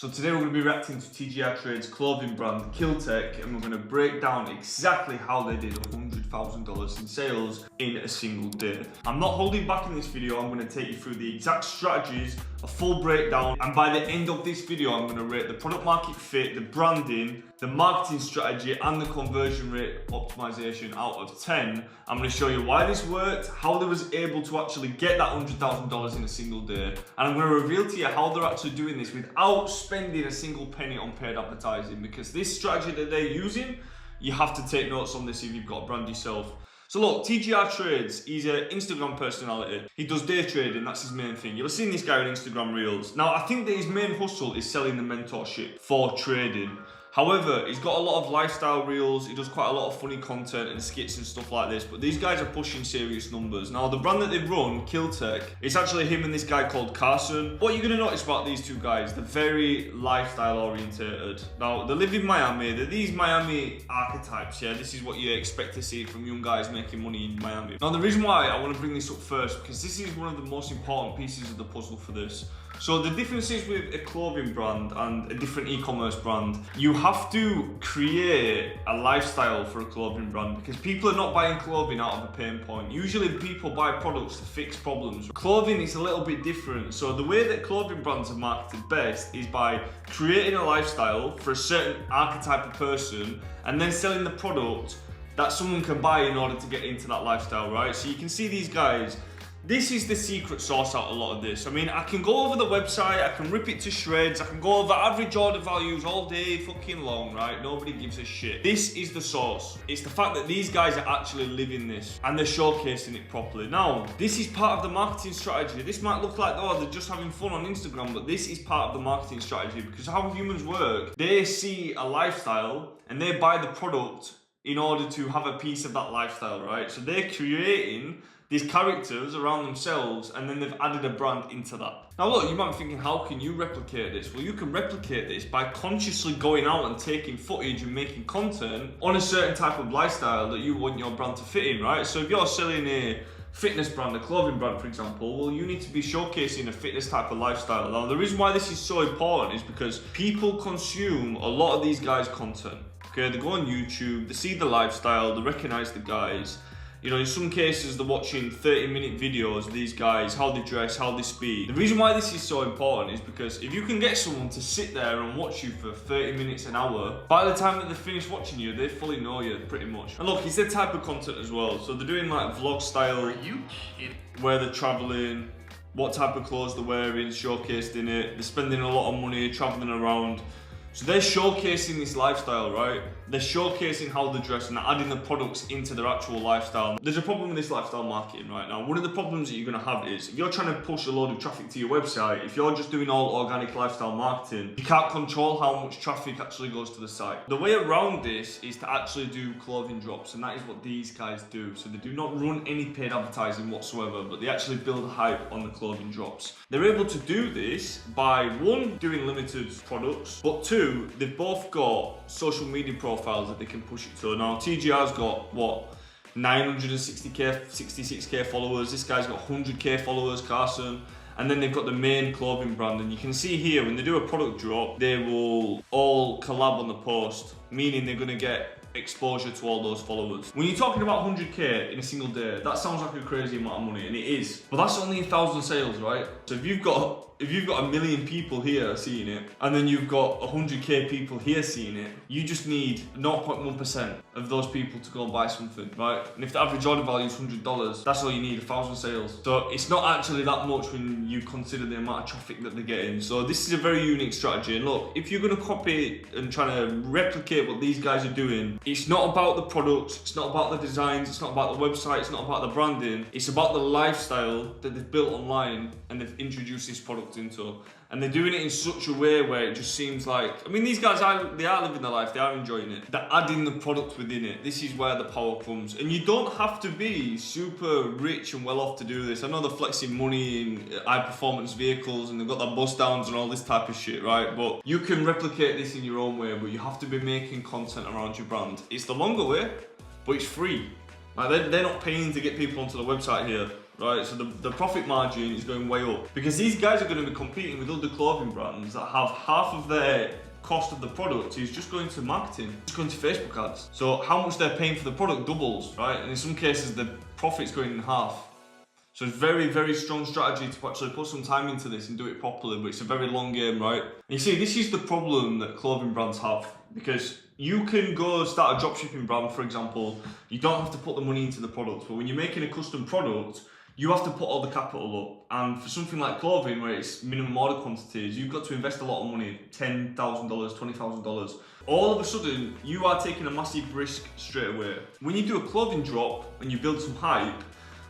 So today we're going to be reacting to TJR Trades clothing brand Killtech, and we're going to break down exactly how they did $100,000 in sales in a single day. I'm not holding back in this video. I'm going to take you through the exact strategies, a full breakdown, and by the end of this video I'm going to rate the product market fit, the branding, the marketing strategy and the conversion rate optimization out of 10. I'm going to show you why this worked, how they was able to actually get that $100,000 in a single day, and I'm going to reveal to you how they're actually doing this without spending a single penny on paid advertising, because this strategy that they're using, you have to take notes on this if you've got a brand yourself. So look, TJR Trades, he's an Instagram personality. He does day trading, that's his main thing. You'll have seen this guy on Instagram Reels. Now, I think that his main hustle is selling the mentorship for trading. However, he's got a lot of lifestyle reels, he does quite a lot of funny content and skits and stuff like this, but these guys are pushing serious numbers. Now, the brand that they run, Killtech, it's actually him and this guy called Carson. What you're going to notice about these two guys, they're very lifestyle orientated. Now, they live in Miami, they're these Miami archetypes, yeah? This is what you expect to see from young guys making money in Miami. Now, the reason why I want to bring this up first, because this is one of the most important pieces of the puzzle for this. So the differences with a clothing brand and a different e-commerce brand, you have to create a lifestyle for a clothing brand, because people are not buying clothing out of a pain point. Usually people buy products to fix problems. Clothing is a little bit different. So the way that clothing brands are marketed best is by creating a lifestyle for a certain archetype of person and then selling the product that someone can buy in order to get into that lifestyle, right? So you can see these guys. This is the secret sauce out of a lot of this. I mean, I can go over the website, I can rip it to shreds, I can go over average order values all day fucking long, right? Nobody gives a shit. This is the sauce. It's the fact that these guys are actually living this and they're showcasing it properly. Now, this is part of the marketing strategy. This might look like, oh, they're just having fun on Instagram, but this is part of the marketing strategy, because how humans work, they see a lifestyle and they buy the product in order to have a piece of that lifestyle, right? So they're creating these characters around themselves, and then they've added a brand into that. Now look, you might be thinking, how can you replicate this? Well, you can replicate this by consciously going out and taking footage and making content on a certain type of lifestyle that you want your brand to fit in, right? So if you're selling a fitness brand, a clothing brand, for example, well, you need to be showcasing a fitness type of lifestyle. Now, the reason why this is so important is because people consume a lot of these guys' content. Okay, they go on YouTube, they see the lifestyle, they recognize the guys. You know, in some cases, they're watching 30-minute videos of these guys, how they dress, how they speak. The reason why this is so important is because if you can get someone to sit there and watch you for 30 minutes, an hour, by the time that they finish watching you, they fully know you, pretty much. And look, it's their type of content as well. So they're doing like vlog style, where they're traveling, what type of clothes they're wearing, showcased in it. They're spending a lot of money traveling around. So they're showcasing this lifestyle, right? They're showcasing how they dress and they're adding the products into their actual lifestyle. There's a problem with this lifestyle marketing right now. One of the problems that you're gonna have is, if you're trying to push a load of traffic to your website, if you're just doing all organic lifestyle marketing, you can't control how much traffic actually goes to the site. The way around this is to actually do clothing drops, and that is what these guys do. So they do not run any paid advertising whatsoever, but they actually build hype on the clothing drops. They're able to do this by, one, doing limited products, but two, they've both got social media profiles that they can push it to. Now, TGR's got, what, 960k, 66k followers. This guy's got 100k followers, Carson. And then they've got the main clothing brand. And you can see here, when they do a product drop, they will all collab on the post, meaning they're gonna get exposure to all those followers. When you're talking about 100k in a single day, that sounds like a crazy amount of money, and it is. But that's only 1,000 sales, right? So if you've got a million people here seeing it, and then you've got 100k people here seeing it, you just need 0.1% of those people to go and buy something, right? And if the average order value is $100, that's all you need, 1,000 sales. So it's not actually that much when you consider the amount of traffic that they're getting. So this is a very unique strategy. And look, if you're gonna copy and try to replicate what these guys are doing, it's not about the products, it's not about the designs, it's not about the website, it's not about the branding, it's about the lifestyle that they've built online and they've introduced this product into. And they're doing it in such a way where it just seems like, I mean, these guys, they are living their life, they are enjoying it. They're adding the product within it. This is where the power comes. And you don't have to be super rich and well off to do this. I know they're flexing money in high performance vehicles and they've got their bust downs and all this type of shit, right? But you can replicate this in your own way, but you have to be making content around your brand. It's the longer way, but it's free. Like they're not paying to get people onto the website here. right? So the profit margin is going way up because these guys are going to be competing with other clothing brands that have half of their cost of the product is just going to marketing, just going to Facebook ads. So how much they're paying for the product doubles, right? And in some cases, the profit's going in half. So it's very, very strong strategy to actually put some time into this and do it properly, but it's a very long game, right? And you see, this is the problem that clothing brands have, because you can go start a dropshipping brand, for example, you don't have to put the money into the product, but when you're making a custom product, you have to put all the capital up. And for something like clothing, where it's minimum order quantities, you've got to invest a lot of money, $10,000, $20,000. All of a sudden, you are taking a massive risk straight away. When you do a clothing drop and you build some hype,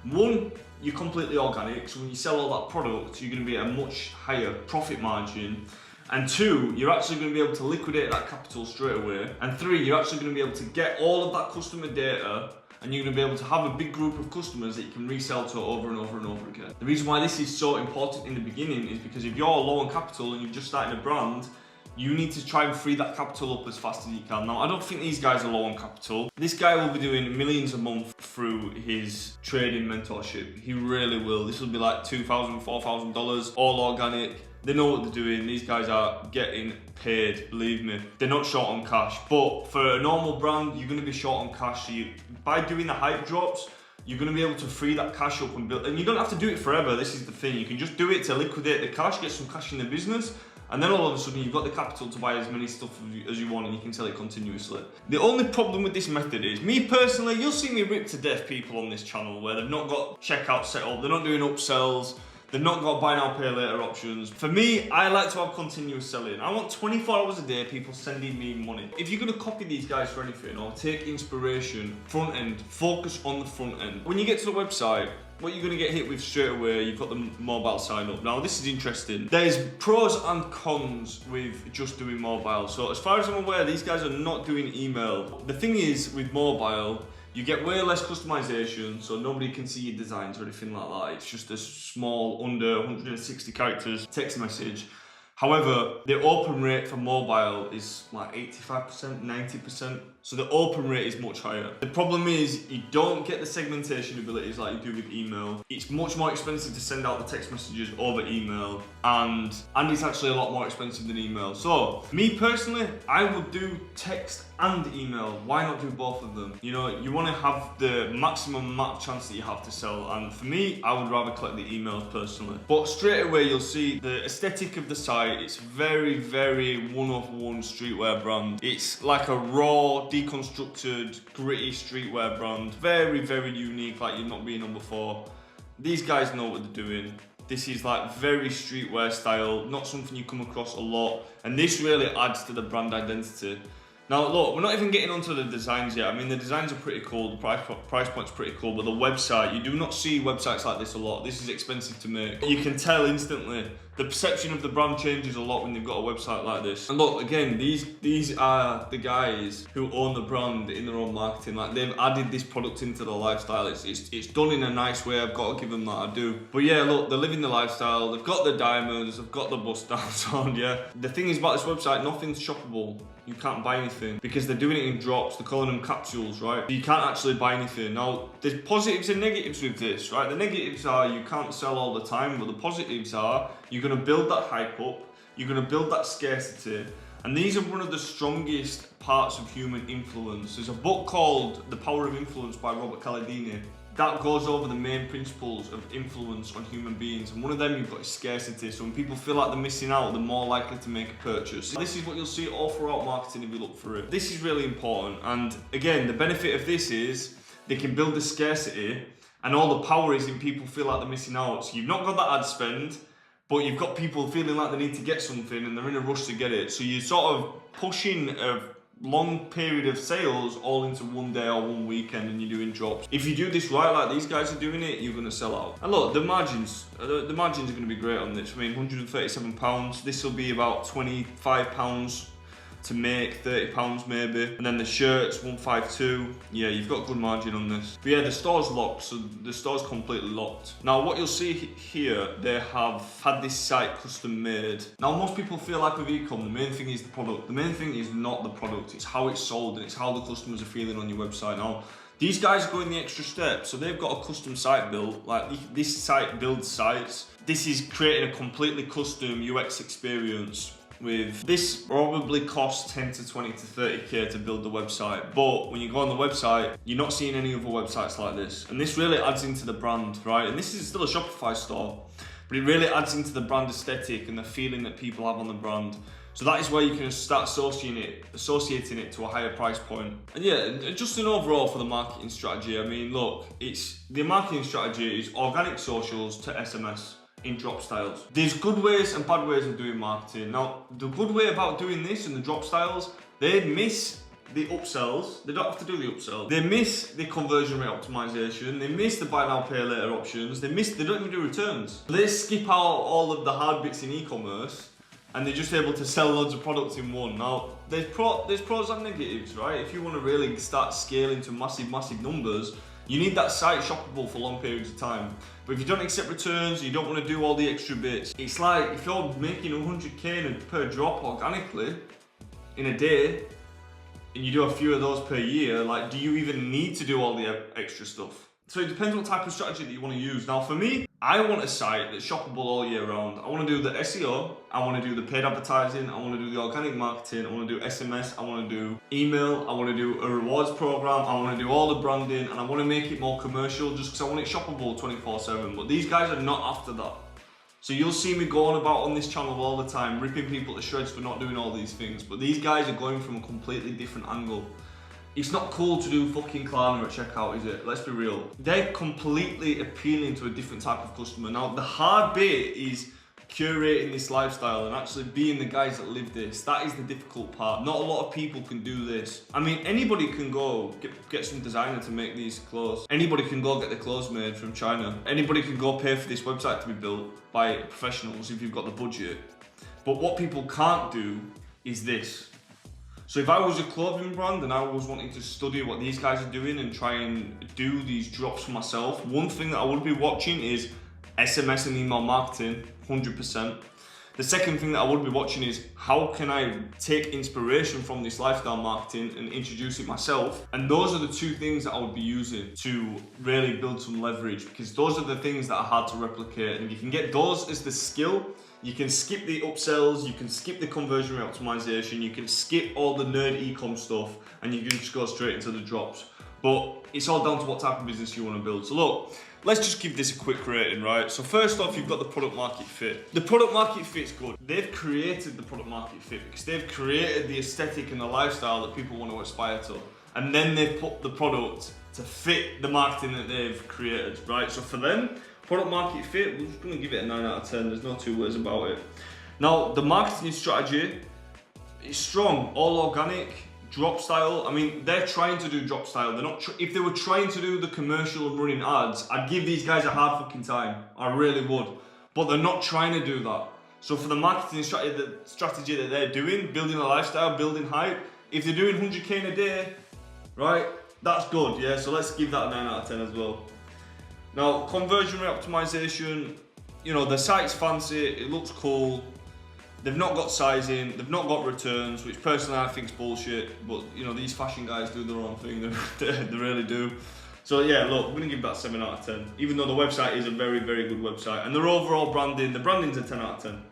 one, you're completely organic, so when you sell all that product, you're going to be at a much higher profit margin. And two, you're actually going to be able to liquidate that capital straight away. And three, you're actually going to be able to get all of that customer data, and you're going to be able to have a big group of customers that you can resell to over and over and over again. The reason why this is so important in the beginning is because if you're low on capital and you're just starting a brand, you need to try and free that capital up as fast as you can. Now, I don't think these guys are low on capital. This guy will be doing millions a month through his trading mentorship. He really will. This will be like $2,000, $4,000, all organic. They know what they're doing. These guys are getting paid, believe me. They're not short on cash. But for a normal brand, you're gonna be short on cash. So by doing the hype drops, you're gonna be able to free that cash up and build. And you don't have to do it forever. This is the thing. You can just do it to liquidate the cash, get some cash in the business, and then all of a sudden you've got the capital to buy as many stuff as you want, and you can sell it continuously. The only problem with this method is, me personally, you'll see me rip to death people on this channel where they've not got checkout set up, they're not doing upsells, they've not got buy now, pay later options. For me, I like to have continuous selling. I want 24 hours a day people sending me money. If you're gonna copy these guys for anything or take inspiration, front end, focus on the front end. When you get to the website, what you're gonna get hit with straight away, you've got the mobile sign up. Now this is interesting. There's pros and cons with just doing mobile. So as far as I'm aware, these guys are not doing email. The thing is, with mobile, you get way less customization, so nobody can see your designs or anything like that. It's just a small, under 160 characters text message. However, the open rate for mobile is like 85%, 90%. So the open rate is much higher. The problem is you don't get the segmentation abilities like you do with email. It's much more expensive to send out the text messages over email, and it's actually a lot more expensive than email. So me personally, I would do text and email. Why not do both of them? You know, you want to have the maximum chance that you have to sell, and for me, I would rather collect the emails personally. But straight away you'll see the aesthetic of the site. It's very, very one-of-one streetwear brand. It's like a raw, deconstructed, gritty streetwear brand. Very, very unique, like you've not been on before. These guys know what they're doing. This is like very streetwear style, not something you come across a lot. And this really adds to the brand identity. Now look, we're not even getting onto the designs yet. I mean, the designs are pretty cool, the price point's pretty cool, but the website, you do not see websites like this a lot. This is expensive to make. You can tell instantly. The perception of the brand changes a lot when they've got a website like this. And look, again, these are the guys who own the brand in their own marketing. Like, they've added this product into their lifestyle. It's done in a nice way. I've got to give them that, I do. But yeah, look, they're living the lifestyle. They've got the diamonds. They've got the bust downs on, yeah. The thing is about this website, nothing's shoppable. You can't buy anything because they're doing it in drops. They're calling them capsules, right? You can't actually buy anything. Now, there's positives and negatives with this, right? The negatives are you can't sell all the time, but the positives are you're going to build that hype up, you're going to build that scarcity, and these are one of the strongest parts of human influence. There's a book called The Power of Influence by Robert Cialdini that goes over the main principles of influence on human beings, and one of them you've got is scarcity. So when people feel like they're missing out, they're more likely to make a purchase. This is what you'll see all throughout marketing if you look for it. This is really important, and again, the benefit of this is they can build the scarcity, and all the power is in people feel like they're missing out. So you've not got that ad spend, but you've got people feeling like they need to get something and they're in a rush to get it. So you're sort of pushing a long period of sales all into one day or one weekend, and you're doing drops. If you do this right, like these guys are doing it, you're gonna sell out. And look, the margins are gonna be great on this. I mean, £137. This will be about £25 to make, £30 maybe. And then the shirts, £152. Yeah, you've got good margin on this. But yeah, the store's locked, so the store's completely locked. Now what you'll see here, they have had this site custom made. Now most people feel like with Ecom, the main thing is the product. The main thing is not the product, it's how it's sold and it's how the customers are feeling on your website. Now, These guys are going the extra step, so they've got a custom site built. Like this site builds sites. This is creating a completely custom UX experience. With this probably costs 10 to 20 to 30k to build the website, but when you go on the website, you're not seeing any other websites like this, and this really adds into the brand, right? And this is still a Shopify store, but it really adds into the brand aesthetic and the feeling that people have on the brand. So that is where you can start associating it to a higher price point. And yeah, just an overall for the marketing strategy, I mean, look, the marketing strategy is organic socials to SMS in drop styles. There's good ways and bad ways of doing marketing. Now, the good way about doing this in the drop styles, they miss the upsells. They don't have to do the upsell. They miss the conversion rate optimization. They miss the buy now, pay later options. They don't even do returns. They skip out all of the hard bits in e-commerce, and they're just able to sell loads of products in one. Now, there's pros and negatives, right? If you want to really start scaling to massive numbers, you need that site shoppable for long periods of time. But if you don't accept returns, you don't want to do all the extra bits. It's like if you're making 100k per drop organically in a day, and you do a few of those per year, like, do you even need to do all the extra stuff? So it depends what type of strategy that you want to use. Now for me, I want a site that's shoppable all year round. I want to do the SEO, I want to do the paid advertising, I want to do the organic marketing, I want to do SMS, I want to do email, I want to do a rewards program, I want to do all the branding, and I want to make it more commercial just because I want it shoppable 24/7. But these guys are not after that. So you'll see me going about on this channel all the time, ripping people to shreds for not doing all these things. But these guys are going from a completely different angle. It's not cool to do fucking Klarna at checkout, is it? Let's be real. They're completely appealing to a different type of customer. Now, the hard bit is curating this lifestyle and actually being the guys that live this. That is the difficult part. Not a lot of people can do this. I mean, anybody can go get some designer to make these clothes. Anybody can go get the clothes made from China. Anybody can go pay for this website to be built by professionals if you've got the budget. But what people can't do is this. So if I was a clothing brand and I was wanting to study what these guys are doing and try and do these drops for myself, one thing that I would be watching is SMS and email marketing, 100%. The second thing that I would be watching is how can I take inspiration from this lifestyle marketing and introduce it myself. And those are the two things that I would be using to really build some leverage, because those are the things that are hard to replicate. And you can get those as the skill. You can skip the upsells, you can skip the conversion rate optimization, you can skip all the nerd ecom stuff, and you can just go straight into the drops. But it's all down to what type of business you want to build. So look, let's just give this a quick rating, right? So first off, you've got the product market fit. The product market fit's good. They've created the product market fit because they've created the aesthetic and the lifestyle that people want to aspire to. And then they've put the product to fit the marketing that they've created, right? So for them, product market fit, we're just going to give it a 9 out of 10. There's no two ways about it. Now, the marketing strategy is strong, all organic, drop style. I mean, they're trying to do drop style. They're not. If they were trying to do the commercial and running ads, I'd give these guys a hard fucking time. I really would. But they're not trying to do that. So for the marketing strategy that they're doing, building a lifestyle, building hype, if they're doing 100k in a day, right, that's good, yeah? So let's give that a 9 out of 10 as well. Now, conversion rate optimization, you know, the site's fancy, it looks cool. They've not got sizing, they've not got returns, which personally I think is bullshit, but you know, these fashion guys do their own thing, they really do. So yeah, look, I'm gonna give that 7 out of 10, even though the website is a very, very good website. And their overall branding, the branding's a 10 out of 10.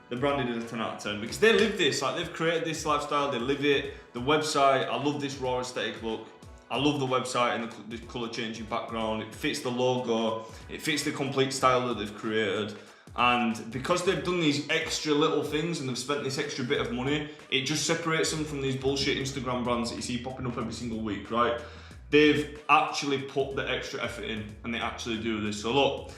The branding is a 10 out of 10, because they live this, like they've created this lifestyle, they live it. The website, I love this raw aesthetic look. I love the website and the colour changing background. It fits the logo, it fits the complete style that they've created. And because they've done these extra little things and they've spent this extra bit of money, it just separates them from these bullshit Instagram brands that you see popping up every single week, right? They've actually put the extra effort in and they actually do this. So look,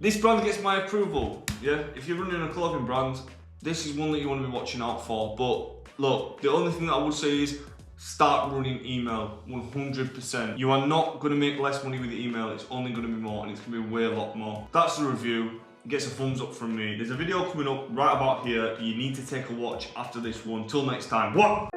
this brand gets my approval, yeah? If you're running a clothing brand, this is one that you want to be watching out for. But look, the only thing that I would say is start running email, 100%. You are not going to make less money with the email, it's only going to be more, and it's going to be way a lot more. That's the review. It gets a thumbs up from me. There's a video coming up right about here. You need to take a watch after this one. Till next time. What?